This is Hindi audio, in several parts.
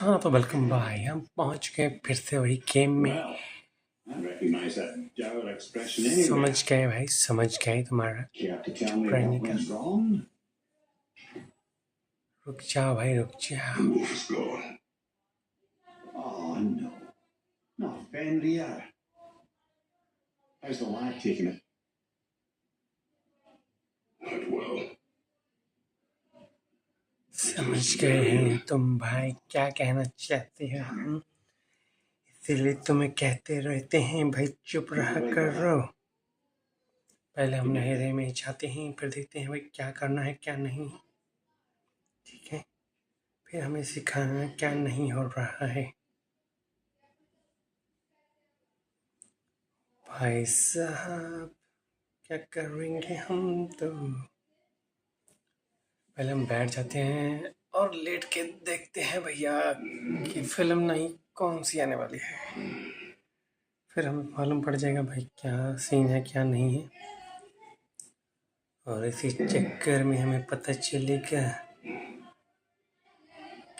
हाँ तो वेलकम भाई, हम पहुंच गए फिर से वही गेम में। समझ गए भाई, समझ गए तुम्हारा चुप रहने का। रुक जाओ भाई, रुक जाओ। Oh no, not Fenrir. How's the lad taking it? Not well. समझ गए हैं तुम भाई, क्या कहना चाहते हो हम, इसीलिए तुम्हें कहते रहते हैं भाई चुप रहा करो। पहले हम नहरे में जाते हैं, फिर देखते हैं भाई क्या करना है क्या नहीं। ठीक है, फिर हमें सिखाना क्या नहीं हो रहा है। भाई साहब क्या करेंगे हम तो। पहले हम बैठ जाते हैं और लेट के देखते हैं भैया कि फिल्म नहीं कौन सी आने वाली है। फिर हमें मालूम पड़ जाएगा भाई क्या सीन है क्या नहीं है, और इसी चक्कर में हमें पता चलेगा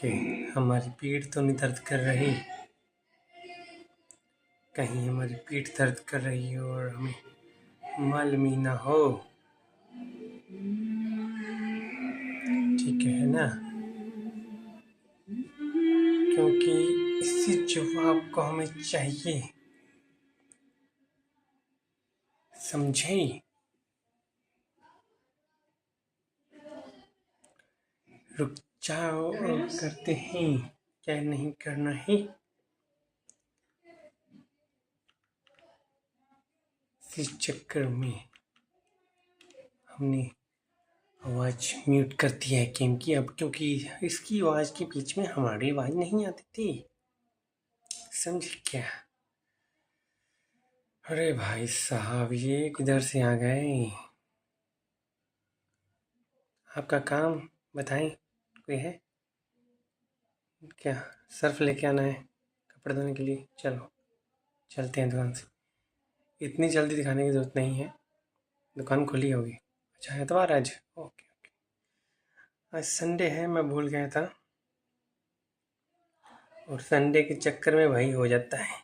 कि हमारी पीठ तो नहीं दर्द कर रही, कहीं हमारी पीठ दर्द कर रही हो और हमें मालूम ही ना हो। ठीक है ना, क्योंकि इसी जवाब को हमें चाहिए, समझे। रुक जाओ और करते हैं क्या नहीं करना है। इस चक्कर में हमने आवाज़ म्यूट कर दिया है गेम की अब, क्योंकि इसकी आवाज़ के बीच में हमारी आवाज़ नहीं आती थी, समझे क्या। अरे भाई साहब ये किधर से आ गए। आपका काम बताएं, कोई है क्या। सर्फ लेके आना है कपड़े धोने के लिए, चलो चलते हैं दुकान से। इतनी जल्दी दिखाने की ज़रूरत नहीं है, दुकान खुली होगी। अच्छा एतवार आज, ओके ओके। आज संडे है, मैं भूल गया था, और संडे के चक्कर में वही हो जाता है।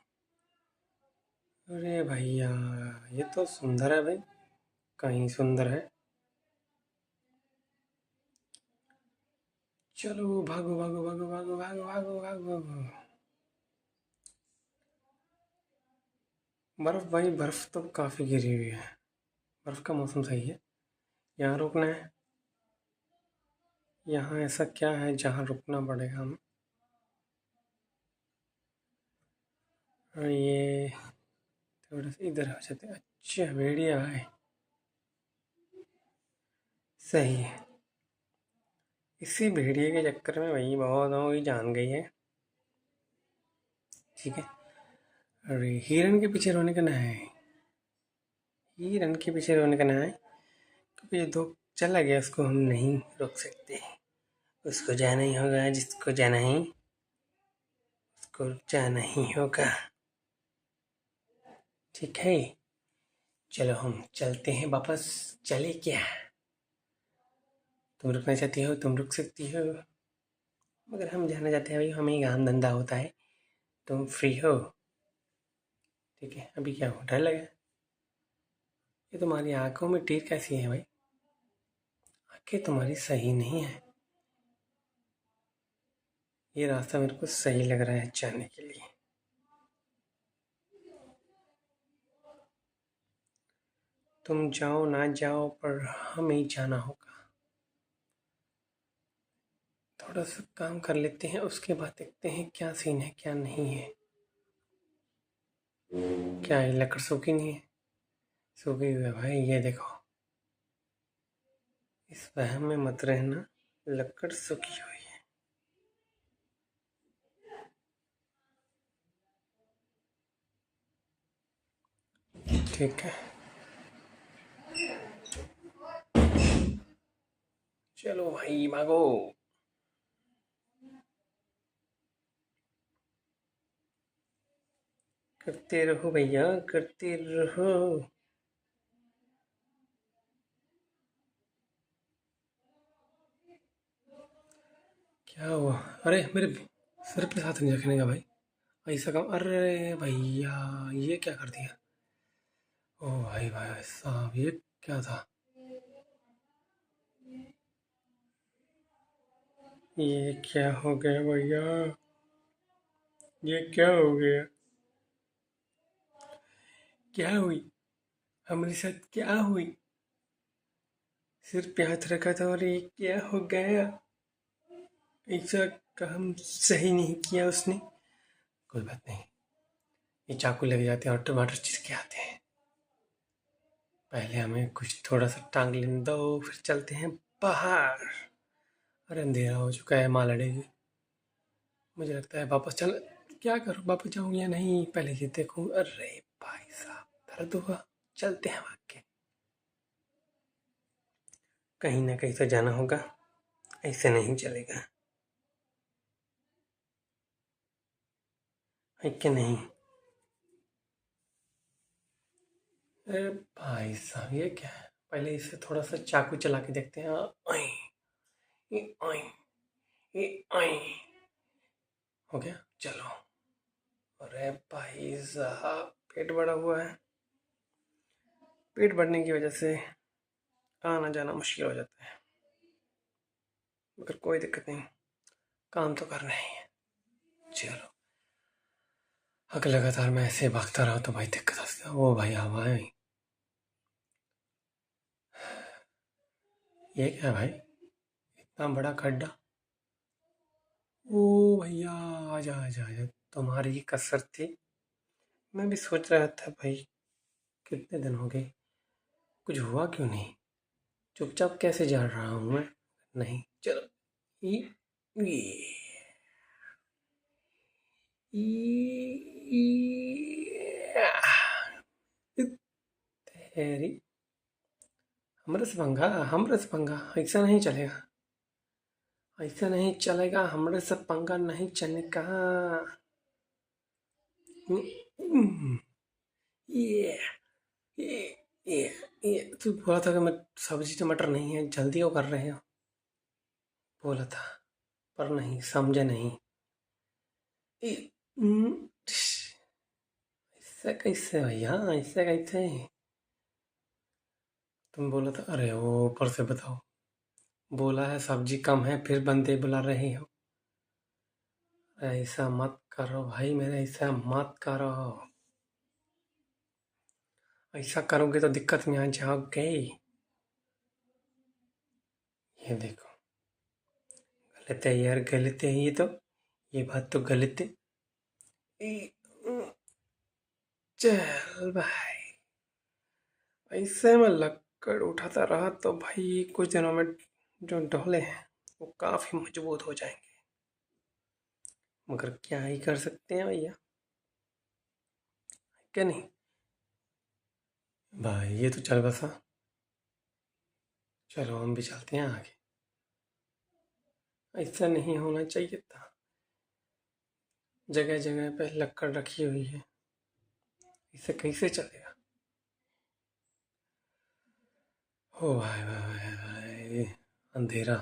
अरे भैया ये तो सुंदर है भाई, कहीं सुंदर है। चलो भागो भागो भागो भागो भागो भागो भागो। बर्फ भाई, बर्फ तो काफ़ी गिरी हुई है, बर्फ का मौसम सही है। यहाँ रुकना है, यहाँ ऐसा क्या है जहाँ रुकना पड़ेगा हमें। और ये थोड़ा सा इधर हो जाते हैं। अच्छा भेड़िया है, सही है। इसी भेड़िए के चक्कर में वही बहुत हो ही जान गई है। ठीक है, अरे हिरन के पीछे रोने का ना है, हिरन के पीछे रोने का ना है, क्योंकि ये दो चला गया, उसको हम नहीं रोक सकते। उसको जाना ही होगा, जिसको जाना है उसको जाना ही होगा। ठीक है, चलो हम चलते हैं वापस। चले क्या, तुम रुकना चाहती हो तुम रुक सकती हो, मगर हम जाना चाहते हैं भाई, हमें काम धंधा होता है। तुम फ्री हो, ठीक है। अभी क्या हो, डर लगा। ये तुम्हारी आंखों में टीर कैसी है भाई, आंखें तुम्हारी सही नहीं है। ये रास्ता मेरे को सही लग रहा है जाने के लिए। तुम जाओ ना जाओ पर हमें जाना होगा। थोड़ा सा काम कर लेते हैं, उसके बाद देखते हैं क्या सीन है क्या नहीं है। क्या ये लकड़ सूखी नहीं है, सूखी हुई है भाई, ये देखो। इस वहम में मत रहना, लकड़ सूखी हुई है। ठीक है, चलो भाई भागो। करते रहो भैया, करते रहो। क्या हुआ, अरे मेरे सिर पे हाथ नहीं रखने का भाई, ऐसा काम। अरे भैया ये क्या कर दिया? ओ भाई भाई साहब, ये क्या था? ये क्या हो गया भैया? ये क्या हो गया? क्या हुई? हमारे साथ क्या हुई? सिर पे हाथ रखा था और ये क्या हो गया? ऐसा काम सही नहीं किया उसने। कोई बात नहीं, ये चाकू लग जाते हैं और टमाटर चीर के आते हैं। पहले हमें कुछ थोड़ा सा टांग लेने दो, फिर चलते हैं बाहर। अरे अंधेरा हो चुका है, माँ लड़ेगी। मुझे लगता है वापस चल, क्या करूँ, वापस जाऊँ या नहीं, पहले ये देखूँ। अरे भाई साहब दर्द हुआ। चलते हैं भाग के, कहीं ना कहीं तो जाना होगा, ऐसे नहीं चलेगा है कि नहीं? अरे भाई साहब ये क्या है? पहले इसे थोड़ा सा चाकू चला के देखते हैं। आई, ये आई, ये आई। हो गया, चलो। अरे भाई साहब पेट बड़ा हुआ है, पेट बढ़ने की वजह से आना जाना मुश्किल हो जाता है, मगर कोई दिक्कत नहीं, काम तो करना ही है। चलो, अगर लगातार मैं ऐसे भागता रहा तो भाई दिक्कत आ सकती है। ओ भाई हवा है, ये क्या है भाई? इतना बड़ा खड्डा। ओ भैया आजा आजा आजा, तुम्हारी ही कसरत थी। मैं भी सोच रहा था भाई, कितने दिन हो गए, कुछ हुआ क्यों नहीं? चुपचाप कैसे जा रहा हूँ मैं? नहीं चलो, ये ये तेरी, हमरे से पंगा, हमरे से पंगा, ऐसा नहीं चलेगा, ऐसा नहीं चलेगा, हमरे से पंगा नहीं चलेगा। ये ये ये ये तू बोला था कि मैं सब्जी टमाटर नहीं है, जल्दी वो कर रहे हो, बोला था, पर नहीं समझे नहीं। ये, ऐसे कैसे भैया, ऐसे कैसे? तुम बोला था, अरे वो ऊपर से बताओ, बोला है सब्जी कम है, फिर बंदे बुला रहे हो। ऐसा मत करो भाई मेरे, ऐसा मत करो। ऐसा करोगे तो दिक्कत में आ जाओगे। ये देखो, गलत है यार, गलत है ये तो, ये बात तो गलत है। चल भाई, ऐसे में लक्कड़ उठाता रहा तो भाई कुछ दिनों में जो डोले हैं वो काफी मजबूत हो जाएंगे, मगर क्या ही कर सकते हैं भैया, क्या नहीं? भाई ये तो चल बसा, चलो हम भी चलते हैं आगे। ऐसा नहीं होना चाहिए था, जगह जगह पे लक्कड़ रखी हुई है, इसे कैसे चलेगा? ओ भाई भाई भाई भाई, अंधेरा,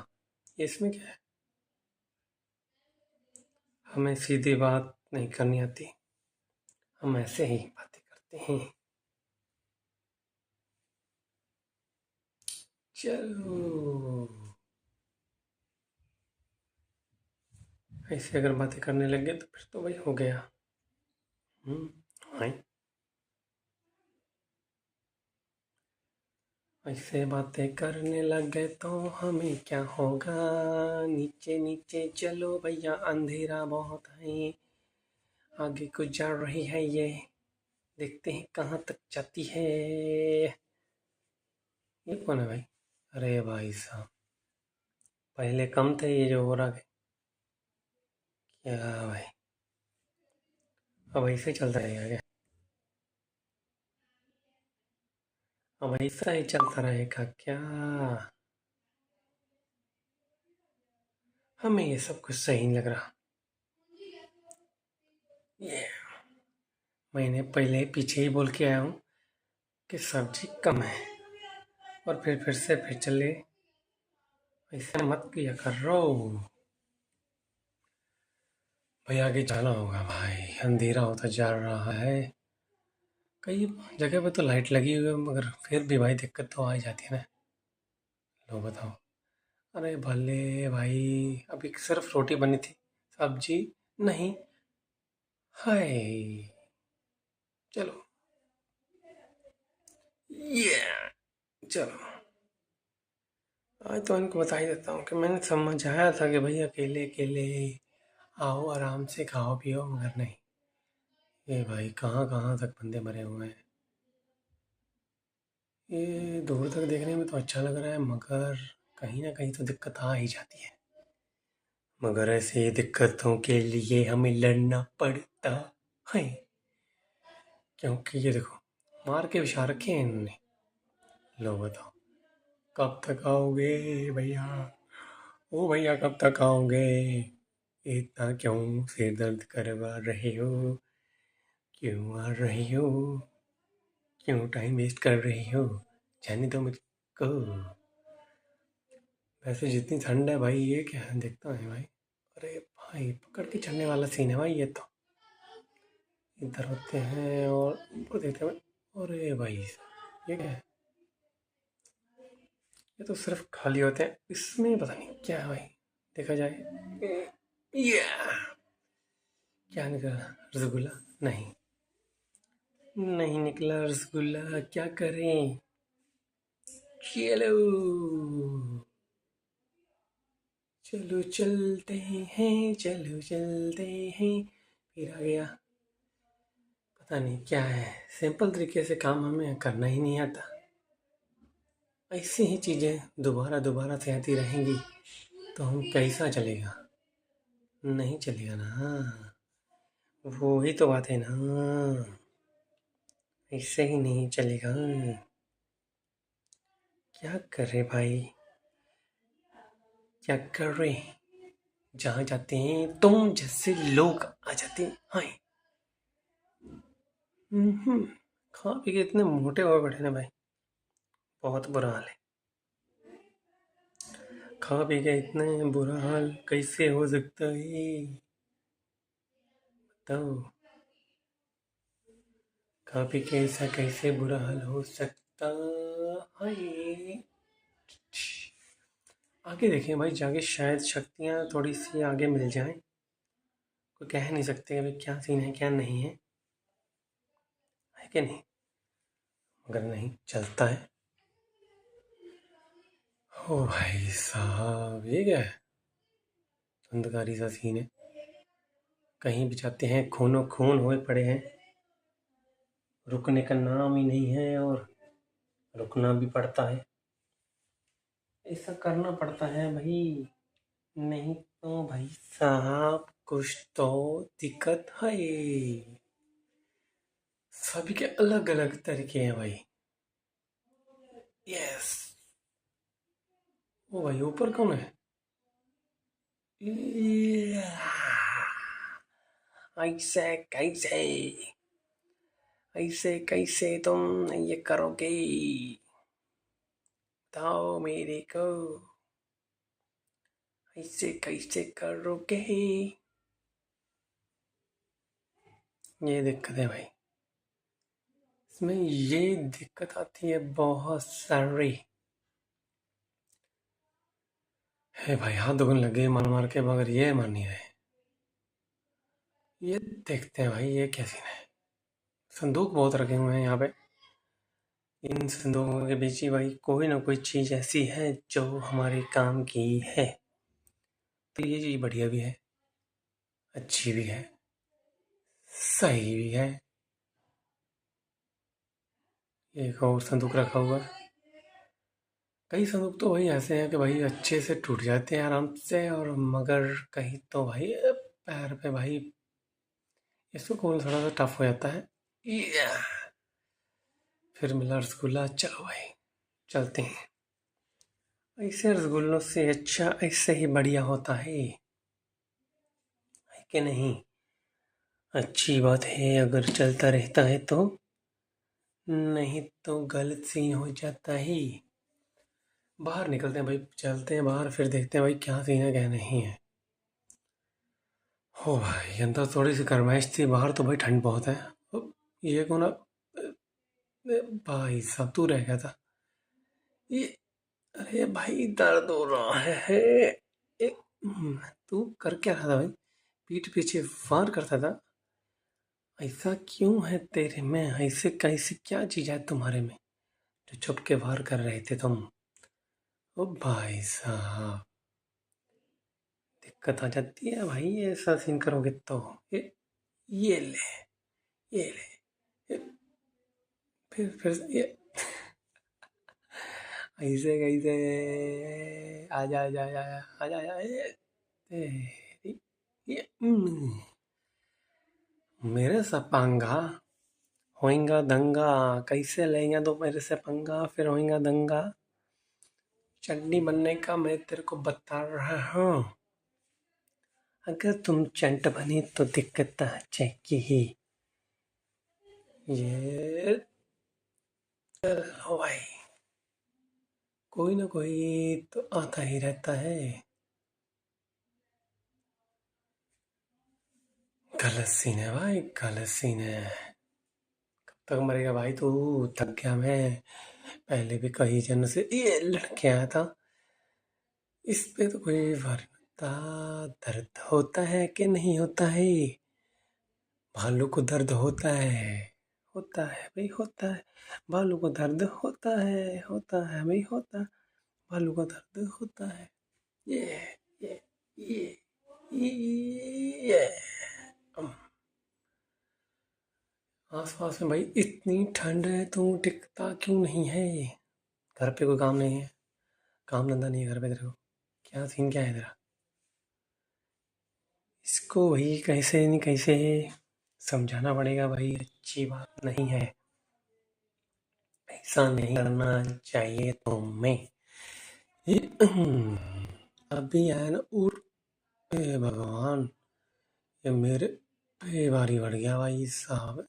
ये इसमें क्या है? हमें सीधी बात नहीं करनी आती, हम ऐसे ही बातें करते हैं। चलो, ऐसे अगर बातें करने लग गए तो फिर तो भाई हो गया। हाँ, ऐसे बातें करने लग गए तो हमें क्या होगा? नीचे नीचे चलो भैया, अंधेरा बहुत है, आगे कुछ जा रही है ये, देखते हैं कहाँ तक जाती है। ये कौन है भाई? अरे भाई साहब, पहले कम थे, ये जो हो रहा है क्या भाई? अब ऐसे चलता रहेगा क्या? अब ऐसा ही चलता रहेगा क्या? हमें ये सब कुछ सही नहीं लग रहा। ये मैंने पहले पीछे ही बोल के आया हूँ कि सब्जी कम है, और फिर से फिर चले, ऐसा मत किया करो। भाई आगे जाना होगा भाई, अंधेरा होता जा रहा है। कई जगह पे तो लाइट लगी हुई है मगर फिर भी भाई दिक्कत तो आ ही जाती है ना। लो बताओ। अरे भले भाई, अभी सिर्फ रोटी बनी थी, सब्जी नहीं। हाय, चलो ये, चलो आज तो इनको बता ही देता हूँ कि मैंने समझाया था कि भाई अकेले अकेले आओ, आराम से खाओ पियो, मगर नहीं। ये भाई कहाँ कहाँ तक बंदे मरे हुए हैं। ये दूर तक देखने में तो अच्छा लग रहा है मगर कहीं ना कहीं तो दिक्कत आ ही जाती है। मगर ऐसे दिक्कतों के लिए हमें लड़ना पड़ता है, क्योंकि ये देखो मार के बिछा रखे हैं इन्होंने। लो बताओ, कब तक आओगे भैया? ओ भैया कब तक आओगे? इतना क्यों सिर दर्द करवा रहे हो? क्यों आ रहे हो? क्यों टाइम वेस्ट कर रहे हो? जाने दो मुझको। वैसे जितनी ठंड है भाई, ये क्या है देखता है भाई। अरे भाई पकड़ के चलने वाला सीन है भाई ये तो। इधर होते हैं और ऊपर देखते हैं। अरे भाई ये क्या है? ये तो सिर्फ खाली होते हैं, इसमें पता नहीं क्या है भाई। देखा जाए ये क्या निकला? रसगुल्ला? नहीं, नहीं निकला रसगुल्ला, क्या करें? चलो चलो चलते हैं, चलो चलते हैं। फिर आ गया, पता नहीं क्या है। सिंपल तरीके से काम हमें करना ही नहीं आता। ऐसी ही चीज़ें दोबारा दोबारा से आती रहेंगी तो हम कैसा चलेगा? नहीं चलेगा ना। वो ही तो बात है ना, ऐसे ही नहीं चलेगा। क्या करे भाई, क्या करे? जहाँ जाते हैं तुम जैसे लोग आ जाते हैं। खा पी के इतने मोटे हुए बैठे ना भाई, बहुत बुरा हाल है। खा पी के इतने बुरा हाल कैसे हो सकता है बताओ? खा पी के ऐसा कैसे बुरा हाल हो सकता है? आगे देखें भाई, जाके शायद शक्तियाँ थोड़ी सी आगे मिल जाएं। कोई कह नहीं सकते अभी क्या सीन है क्या नहीं है कि नहीं? मगर नहीं चलता है। ओ भाई साहब ये क्या है? अंधकारी सा सीन है, कहीं भी जाते हैं खूनो खून हुए पड़े हैं। रुकने का नाम ही नहीं है और रुकना भी पड़ता है। ऐसा करना पड़ता है भाई, नहीं तो भाई साहब कुछ तो दिक्कत है। सभी के अलग अलग तरीके हैं भाई। यस। ओ भाई ऊपर कौन है? ऐसे कैसे, ऐसे कैसे तुम ये करोगे? बताओ मेरे को, ऐसे कैसे करोगे? ये दिक्कत है भाई, इसमें ये दिक्कत आती है बहुत सारी। है भाई हाथ दुखने लगे मार मार के, मगर ये मान नहीं रहे। ये देखते हैं भाई ये क्या सीन है। संदूक बहुत रखे हुए हैं यहाँ पे। इन संदूकों के बीच ही भाई कोई ना कोई चीज़ ऐसी है जो हमारे काम की है। तो ये चीज़ बढ़िया भी है, अच्छी भी है, सही भी है। एक और संदूक रखा हुआ है। कई संदूक तो भाई ऐसे हैं कि भाई अच्छे से टूट जाते हैं आराम से, और मगर कहीं तो भाई पैर पे भाई इसको खोलना थोड़ा सा टफ हो जाता है। या फिर मिला रसगुल्ला, चलो भाई चलते हैं। ऐसे रसगुल्लों से अच्छा ऐसे ही बढ़िया होता है कि नहीं? अच्छी बात है अगर चलता रहता है तो, नहीं तो गलत सीन हो जाता है। बाहर निकलते हैं भाई, चलते हैं बाहर, फिर देखते हैं भाई क्या सीन है क्या नहीं है। हो भाई, अंदर थोड़ी सी गर्माइश थी, बाहर तो भाई ठंड बहुत है। ये कौन भाई साहब, तू रह गया था ये। अरे भाई, दर्द हो रहा है। ए, तू कर क्या रहा था भाई? पीठ पीछे वार करता था? ऐसा क्यों है तेरे में? ऐसे कैसे, क्या चीज है तुम्हारे में जो छुप के वार कर रहे थे तुम? ओ भाई साहब, दिक्कत आ जाती है भाई ऐसा सीन करोगे तो। ये ले, ये ले, ये, फिर ये ऐसे कैसे? आजा आजा आजा आजा आजा, तेरी ये मेरे से पंगा होएगा दंगा। कैसे लेंगे तो मेरे से पंगा, फिर होएगा दंगा। चटनी बनने का मैं तेरे को बता रहा हूँ। अगर तुम चंट बनी तो दिक्कत आ जाएगी। ये भाई, कोई ना कोई तो आता ही रहता है। गलत सीन है भाई, गलत सीन है। कब तक मरेगा भाई तू? थक गया मैं। पहले भी कई जनों से ये लड़के आया था। इस पे तो कोई वार्ता। दर्द होता है कि नहीं होता है? भालू को दर्द होता है। होता है भाई, होता है। भालू को दर्द होता है भाई, होता है। भालू को दर्द होता है। ये ये ये ये आस पास में भाई इतनी ठंड है, तू टिकता क्यों नहीं है? घर पे कोई काम नहीं है? काम धंधा नहीं है घर पे तेरे को? क्या सीन, क्या है तेरा? इसको भाई कैसे नहीं कैसे समझाना पड़ेगा भाई, अच्छी बात नहीं है। ऐसा नहीं करना चाहिए तुम्हें। ये, अभी आया ना उर। ए भगवान, ये मेरे पे भारी बढ़ गया भाई साहब।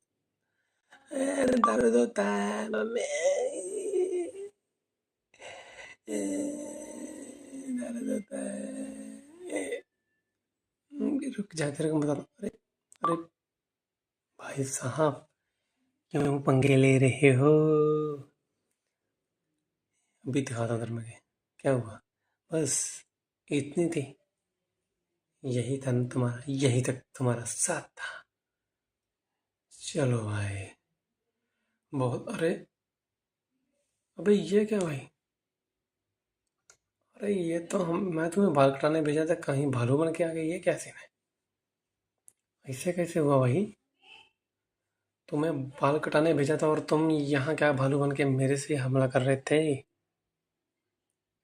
अरे दर्द होता है मम्मी। दर्द होता है। रुक जा, तेरे को बता दूं। अरे अरे भाई साहब, क्यों पंगे ले रहे हो? अभी दिखाता हूँ तेरे में क्या हुआ। बस इतनी थी। यही था न तुम्हारा, यही तक तुम्हारा साथ था। चलो भाई, बहुत। अरे अबे ये क्या भाई? अरे ये तो मैं तुम्हें बाल कटाने भेजा था, कहीं भालू बन के आ गई? ये क्या सीन है? ऐसे कैसे हुआ भाई? तुम्हें बाल कटाने भेजा था और तुम यहाँ क्या भालू बन के मेरे से हमला कर रहे थे?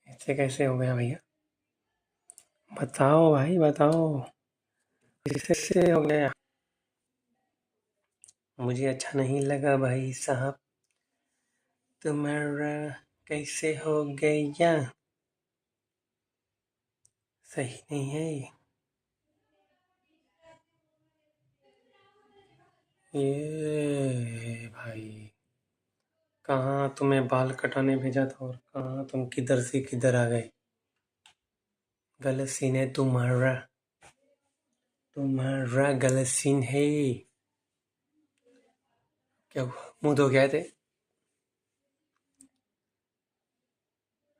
ऐसे कैसे हो गया भैया? बताओ भाई, बताओ। कैसे हो गया? मुझे अच्छा नहीं लगा भाई साहब। तुम्हारा कैसे हो गया? सही नहीं है ये भाई। कहाँ तुम्हें बाल कटाने भेजा था और कहाँ तुम किधर से किधर आ गए? गलत सीन है तुम्हारा, तुम्हारा गलत सीन है। क्या हुआ, मुंह धो के आए थे?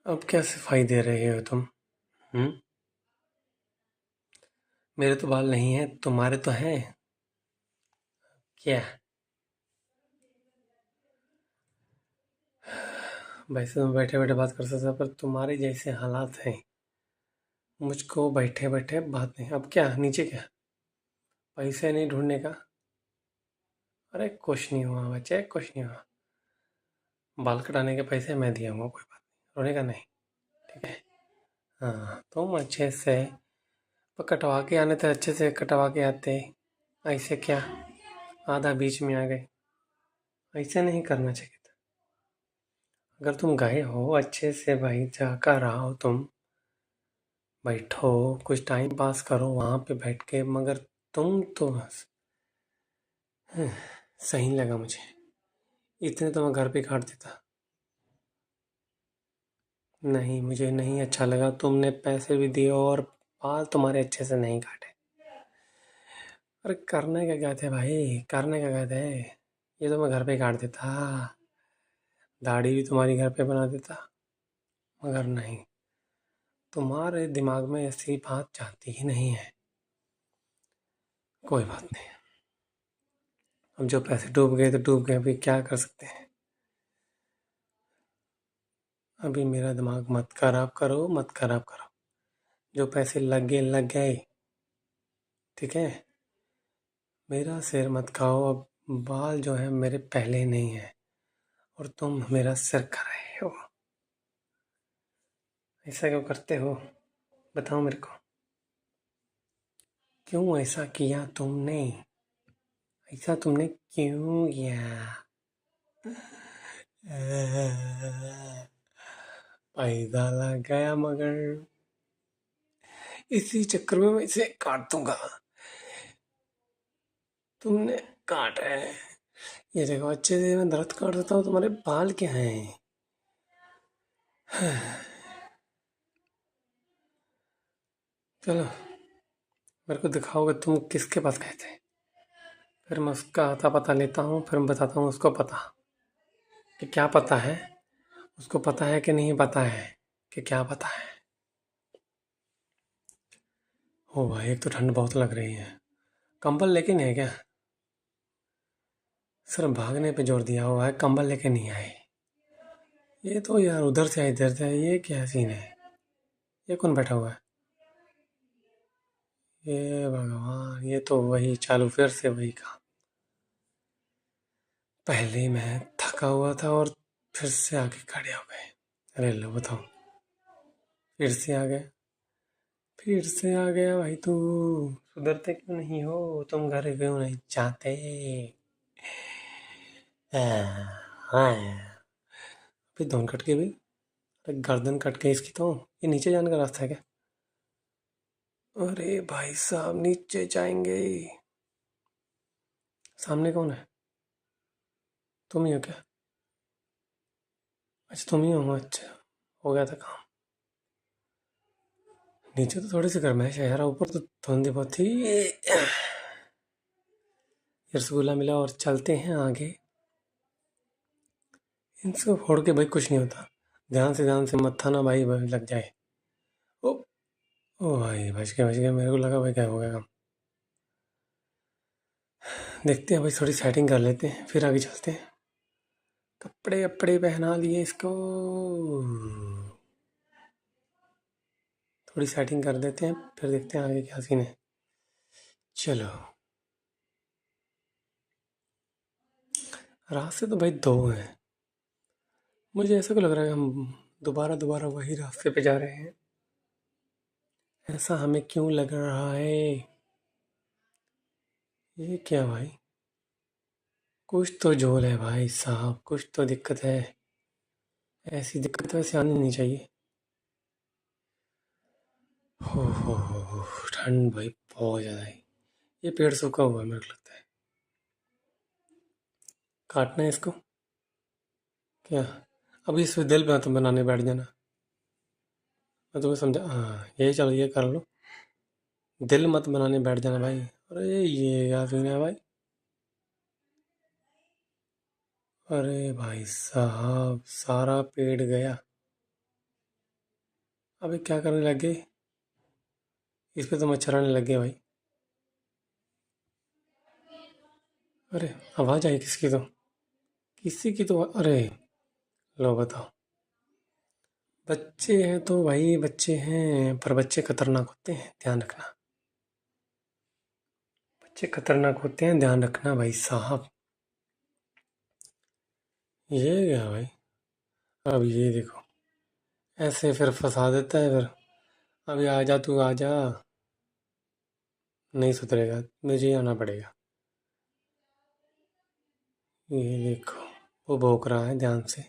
अब क्या सफाई दे रहे हो तुम? हम्म? मेरे तो बाल नहीं है, तुम्हारे तो हैं। क्या? वैसे तो मैं बैठे बैठे बात कर सकता, पर तुम्हारे जैसे हालात हैं, मुझको बैठे बैठे बात नहीं। अब क्या नीचे, क्या पैसे नहीं ढूंढने का? अरे कुछ नहीं हुआ बच्चे, कुछ नहीं हुआ। बाल कटाने के पैसे मैं दिया हूँ, कोई बात नहीं, रोने का नहीं। ठीक है। हाँ, तुम अच्छे से कटवा के आने थे, अच्छे से कटवा के आते। ऐसे क्या आधा बीच में आ गए? ऐसे नहीं करना चाहिए था। अगर तुम गए हो अच्छे से भाई, जाकर आओ तुम। बैठो, कुछ टाइम पास करो वहाँ पे बैठ के, मगर तुम तो बस सही नहीं लगा मुझे। इतने तो मैं घर पे काट देता। नहीं, मुझे नहीं अच्छा लगा। तुमने पैसे भी दिए और बाल तुम्हारे अच्छे से नहीं काटे। अरे करने क्या क्या थे भाई, करने क्या क्या थे। ये तो मैं घर पे काट देता, दाढ़ी भी तुम्हारी घर पे बना देता, मगर नहीं, तुम्हारे दिमाग में ऐसी बात जाती ही नहीं है। कोई बात नहीं, अब जो पैसे डूब गए तो डूब गए, अभी क्या कर सकते हैं। अभी मेरा दिमाग मत खराब करो, मत खराब करो। जो पैसे लग गए, ठीक है। मेरा सिर मत खाओ, अब बाल जो है मेरे पहले नहीं है और तुम मेरा सिर खा रहे हो। ऐसा क्यों करते हो, बताओ मेरे को, क्यों ऐसा किया तुमने, ऐसा तुमने क्यों किया। पैसा लग गया मगर इसी चक्कर में मैं इसे काट दूंगा। तुमने काटा है, ये देखो अच्छे से मैं दर्द काट देता हूँ, तुम्हारे बाल क्या हैं। चलो, मेरे को दिखाओगे तुम किसके पास गए थे, फिर मैं उसका आता पता लेता हूँ, फिर मैं बताता हूँ उसको पता कि क्या पता है, उसको पता है कि नहीं पता है, कि क्या पता है। ओ भाई, एक तो ठंड बहुत लग रही है, कंबल लेके नहीं है क्या। सिर्फ भागने पे जोर दिया हुआ है, कंबल लेके नहीं आए। ये तो यार उधर से इधर से, ये क्या सीन है, ये कौन बैठा हुआ है। ये भगवान, ये तो वही चालू, फिर से वही काम। पहले मैं थका हुआ था और फिर से आके खड़े हो गए। अरे लो बताओ, फिर से आ गए, फिर से आ गया भाई तू। सुधरते क्यों नहीं हो, तुम घर क्यों नहीं जाते। हाँ, फिर धौन कट के भी, अरे गर्दन कट गई इसकी तो। ये नीचे जाने का रास्ता है क्या। अरे भाई साहब, नीचे जाएंगे। सामने कौन है, तुम ही हो क्या। अच्छा तुम ही हो, अच्छा हो गया था काम। नीचे तो थोड़ी सी गर्माइश है यार, ऊपर तो धुंध बहुत थी। रसगुल्ला मिला और चलते हैं आगे। इनको फोड़ के भाई कुछ नहीं होता, ध्यान से मत था ना भाई, लग जाए। ओ, ओ भाई बच गए, मेरे को लगा भाई क्या हो गया काम। देखते हैं भाई, थोड़ी सेटिंग कर लेते हैं फिर आगे चलते हैं। कपड़े अपड़े पहना लिए इसको, थोड़ी सेटिंग कर देते हैं, फिर देखते हैं आगे क्या सीन है। चलो, रास्ते तो भाई दो हैं, मुझे ऐसा क्यों लग रहा है कि हम दोबारा दोबारा वही रास्ते पे जा रहे हैं। ऐसा हमें क्यों लग रहा है। ये क्या भाई, कुछ तो झोल है भाई साहब, कुछ तो दिक्कत है। ऐसी दिक्कत वैसे आनी नहीं चाहिए। हो, ठंड भाई बहुत ज़्यादा है। ये पेड़ सूखा हुआ है मेरे को लगता है, काटना है इसको क्या। अभी इस पे दिल पे तुम बनाने बैठ जाना, मैं तुम्हें समझा, हाँ यही चलो, ये कर लो। दिल मत बनाने बैठ जाना भाई। अरे ये क्या सीन है भाई, अरे भाई साहब सारा पेड़ गया। अबे क्या करने लग गए, इस पे तो मच्छर आने लग गए भाई। अरे आवाज़ आई किसकी तो, किसी की तो, अरे लो बताओ। बच्चे हैं तो भाई बच्चे हैं, पर बच्चे खतरनाक होते हैं, ध्यान रखना। बच्चे खतरनाक होते हैं, ध्यान रखना भाई साहब। ये क्या भाई, अब ये देखो, ऐसे फिर फंसा देता है फिर। अभी आ जा, तू आ जा, नहीं सुधरेगा, मुझे ही आना पड़ेगा। ये देखो, वो भौंक रहा है, ध्यान से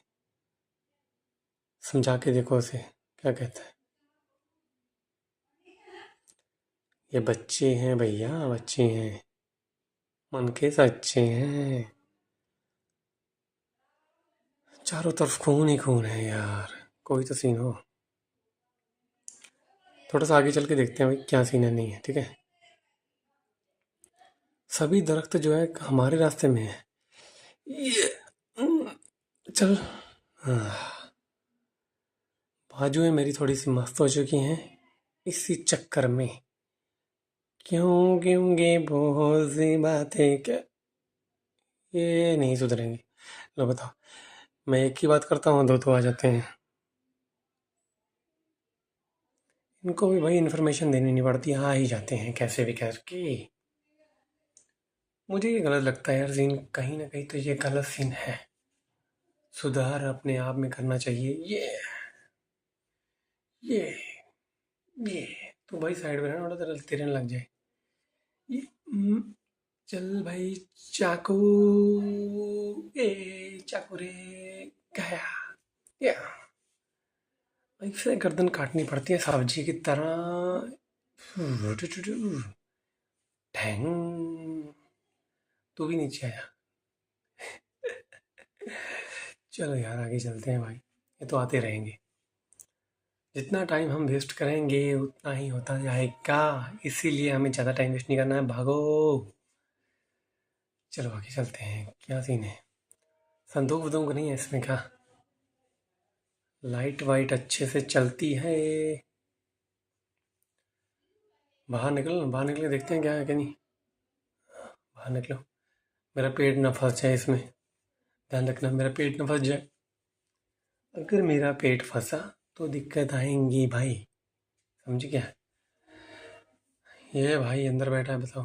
समझा के देखो उसे क्या कहता है। ये बच्चे हैं भैया, बच्चे हैं, मन के सच्चे हैं। चारों तरफ खून ही खून है यार, कोई तो सीन हो। थोड़ा सा आगे चल के देखते हैं भाई क्या सीन है, नहीं है, ठीक है। सभी दरख्त जो है हमारे रास्ते में है। ये चल। हाँ, बाजुएं मेरी थोड़ी सी मस्त हो चुकी हैं इसी चक्कर में। क्यों क्योंकि बहुत सी बातें क्या ये नहीं सुधरेंगी। लो बताओ, मैं एक ही बात करता हूँ, दो तो आ जाते हैं। इनको भी भाई इन्फॉर्मेशन देनी नहीं पड़ती, आ ही जाते हैं कैसे भी करके। मुझे ये गलत लगता है यार सीन, कहीं ना कहीं तो ये गलत सीन है। सुधार अपने आप में करना चाहिए। ये ये तू भाई साइड में रहना, तेरा तेरे न लग जाए। ये चल भाई। चाकू। ए चाकू रे। गया। या ऐसे गर्दन काटनी पड़ती है सब्जी की तरह। ढैंग। तू भी नीचे आया। चलो यार आगे चलते हैं भाई, ये तो आते रहेंगे। जितना टाइम हम वेस्ट करेंगे उतना ही होता जाएगा, इसीलिए हमें ज़्यादा टाइम वेस्ट नहीं करना है। भागो। चलो आगे चलते हैं, क्या सीन है। संदूक वंदूक नहीं है इसमें क्या? लाइट वाइट अच्छे से चलती है। बाहर निकल के देखते हैं क्या है कि नहीं। बाहर निकलो, मेरा पेट ना फंस जाए इसमें। ध्यान रखना मेरा पेट ना फंस जाए। अगर मेरा पेट फंसा तो दिक्कत आएंगी भाई, समझ क्या। ये भाई अंदर बैठा है, बताओ।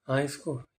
हाँ इसको